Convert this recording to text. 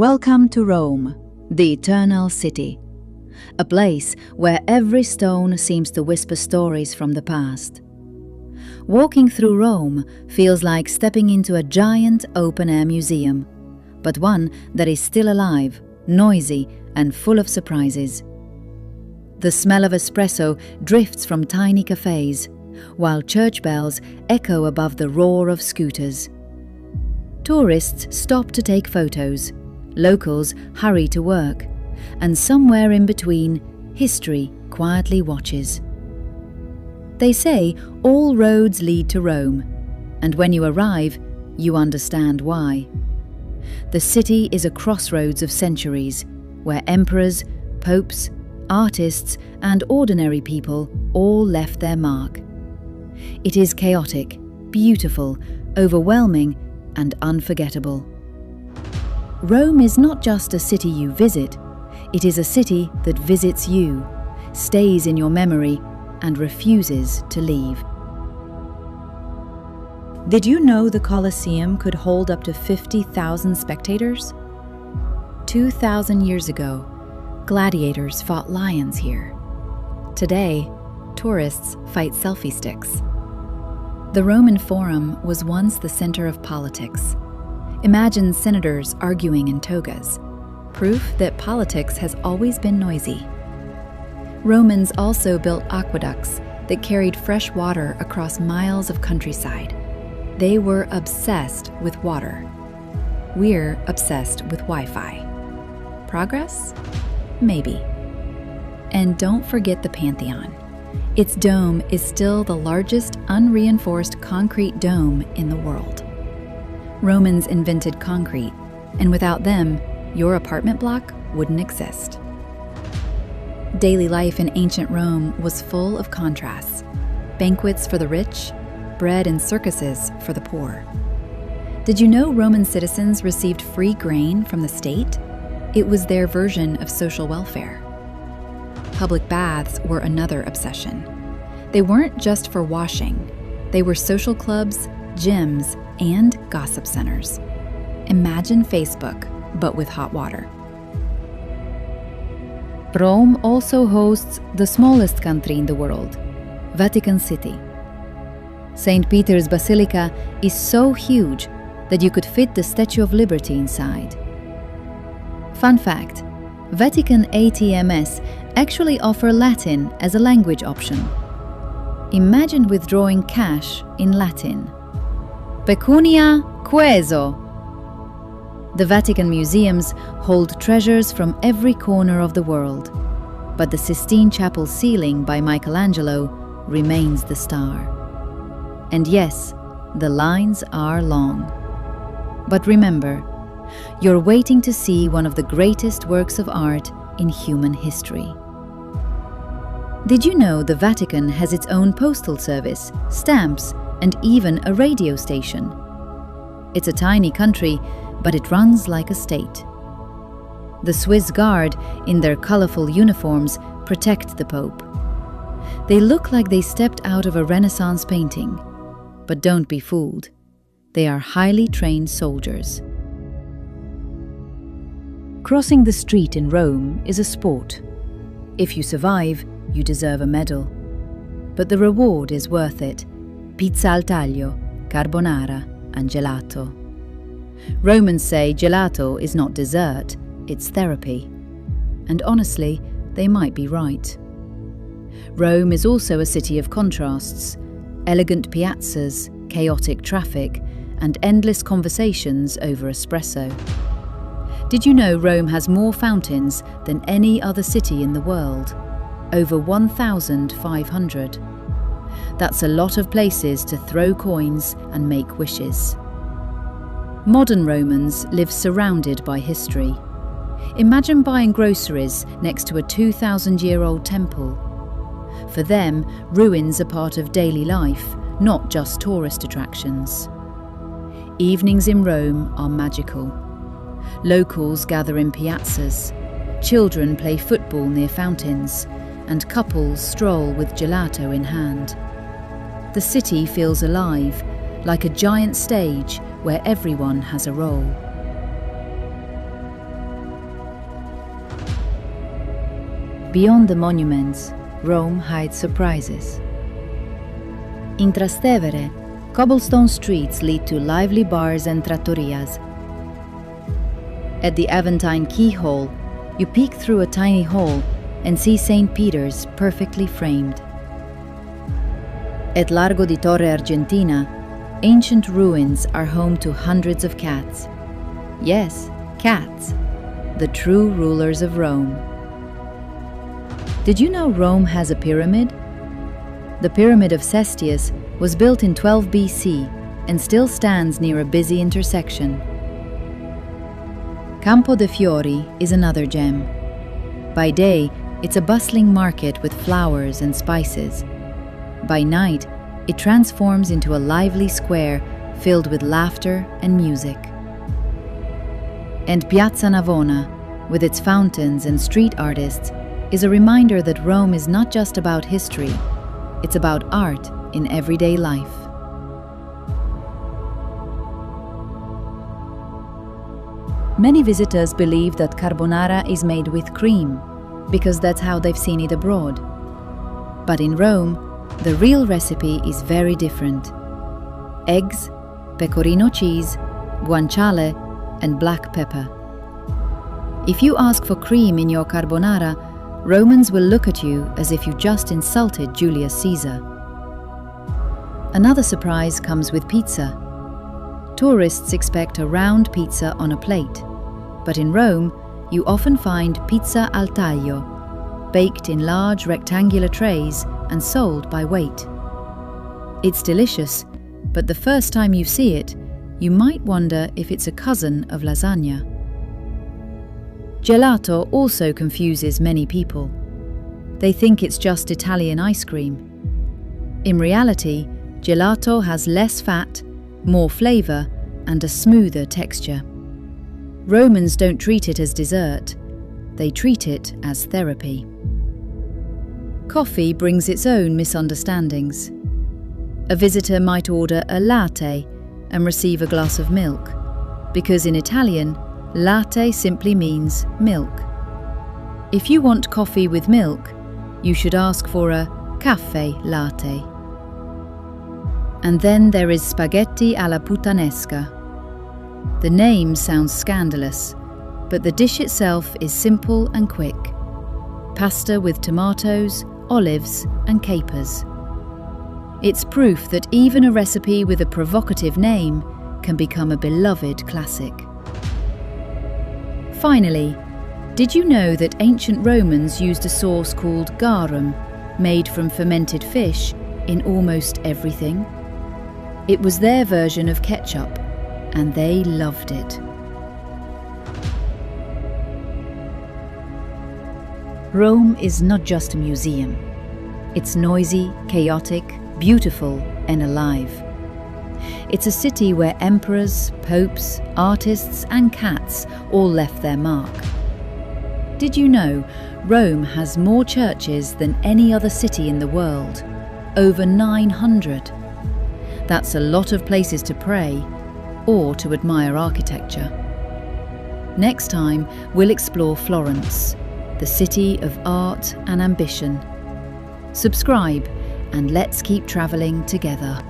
Welcome to Rome, the eternal city. A place where every stone seems to whisper stories from the past. Walking through Rome feels like stepping into a giant open-air museum, but one that is still alive, noisy, and full of surprises. The smell of espresso drifts from tiny cafes, while church bells echo above the roar of scooters. Tourists stop to take photos, locals hurry to work, and somewhere in between, history quietly watches. They say all roads lead to Rome, and when you arrive, you understand why. The city is a crossroads of centuries, where emperors, popes, artists, and ordinary people all left their mark. It is chaotic, beautiful, overwhelming, and unforgettable. Rome is not just a city you visit, it is a city that visits you, stays in your memory, and refuses to leave. Did you know the Colosseum could hold up to 50,000 spectators? 2,000 years ago, gladiators fought lions here. Today, tourists fight selfie sticks. The Roman Forum was once the center of politics. Imagine senators arguing in togas, proof that politics has always been noisy. Romans also built aqueducts that carried fresh water across miles of countryside. They were obsessed with water. We're obsessed with Wi-Fi. Progress? Maybe. And don't forget the Pantheon. Its dome is still the largest unreinforced concrete dome in the world. Romans invented concrete, and without them, your apartment block wouldn't exist. Daily life in ancient Rome was full of contrasts. Banquets for the rich, bread and circuses for the poor. Did you know Roman citizens received free grain from the state? It was their version of social welfare. Public baths were another obsession. They weren't just for washing. They were social clubs, gyms, and gossip centers. Imagine Facebook, but with hot water. Rome also hosts the smallest country in the world, Vatican City. St. Peter's Basilica is so huge that you could fit the Statue of Liberty inside. Fun fact, Vatican ATMs actually offer Latin as a language option. Imagine withdrawing cash in Latin. Pecunia queso. The Vatican museums hold treasures from every corner of the world, but the Sistine Chapel ceiling by Michelangelo remains the star. And yes, the lines are long. But remember, you're waiting to see one of the greatest works of art in human history. Did you know the Vatican has its own postal service, stamps, and even a radio station? It's a tiny country, but it runs like a state. The Swiss Guard, in their colorful uniforms, protect the Pope. They look like they stepped out of a Renaissance painting. But don't be fooled. They are highly trained soldiers. Crossing the street in Rome is a sport. If you survive, you deserve a medal. But the reward is worth it. Pizza al taglio, carbonara, and gelato. Romans say gelato is not dessert, it's therapy. And honestly, they might be right. Rome is also a city of contrasts. Elegant piazzas, chaotic traffic, and endless conversations over espresso. Did you know Rome has more fountains than any other city in the world? Over 1,500. That's a lot of places to throw coins and make wishes. Modern Romans live surrounded by history. Imagine buying groceries next to a 2,000-year-old temple. For them, ruins are part of daily life, not just tourist attractions. Evenings in Rome are magical. Locals gather in piazzas, children play football near fountains, and couples stroll with gelato in hand. The city feels alive, like a giant stage where everyone has a role. Beyond the monuments, Rome hides surprises. In Trastevere, cobblestone streets lead to lively bars and trattorias. At the Aventine Keyhole, you peek through a tiny hole and see St. Peter's perfectly framed. At Largo di Torre Argentina, ancient ruins are home to hundreds of cats. Yes, cats, the true rulers of Rome. Did you know Rome has a pyramid? The Pyramid of Cestius was built in 12 BC and still stands near a busy intersection. Campo de' Fiori is another gem. By day, it's a bustling market with flowers and spices. By night, it transforms into a lively square filled with laughter and music. And Piazza Navona, with its fountains and street artists, is a reminder that Rome is not just about history, it's about art in everyday life. Many visitors believe that carbonara is made with cream, because that's how they've seen it abroad. But in Rome, the real recipe is very different. Eggs, pecorino cheese, guanciale, and black pepper. If you ask for cream in your carbonara, Romans will look at you as if you just insulted Julius Caesar. Another surprise comes with pizza. Tourists expect a round pizza on a plate, but in Rome, you often find pizza al taglio, baked in large rectangular trays and sold by weight. It's delicious, but the first time you see it, you might wonder if it's a cousin of lasagna. Gelato also confuses many people. They think it's just Italian ice cream. In reality, gelato has less fat, more flavour, and a smoother texture. Romans don't treat it as dessert, they treat it as therapy. Coffee brings its own misunderstandings. A visitor might order a latte and receive a glass of milk, because in Italian, latte simply means milk. If you want coffee with milk, you should ask for a caffè latte. And then there is spaghetti alla puttanesca. The name sounds scandalous, but the dish itself is simple and quick. Pasta with tomatoes, olives, and capers. It's proof that even a recipe with a provocative name can become a beloved classic. Finally, did you know that ancient Romans used a sauce called garum, made from fermented fish, in almost everything? It was their version of ketchup, and they loved it. Rome is not just a museum. It's noisy, chaotic, beautiful, and alive. It's a city where emperors, popes, artists, and cats all left their mark. Did you know Rome has more churches than any other city in the world? Over 900. That's a lot of places to pray or to admire architecture. Next time, we'll explore Florence, the city of art and ambition. Subscribe and let's keep traveling together.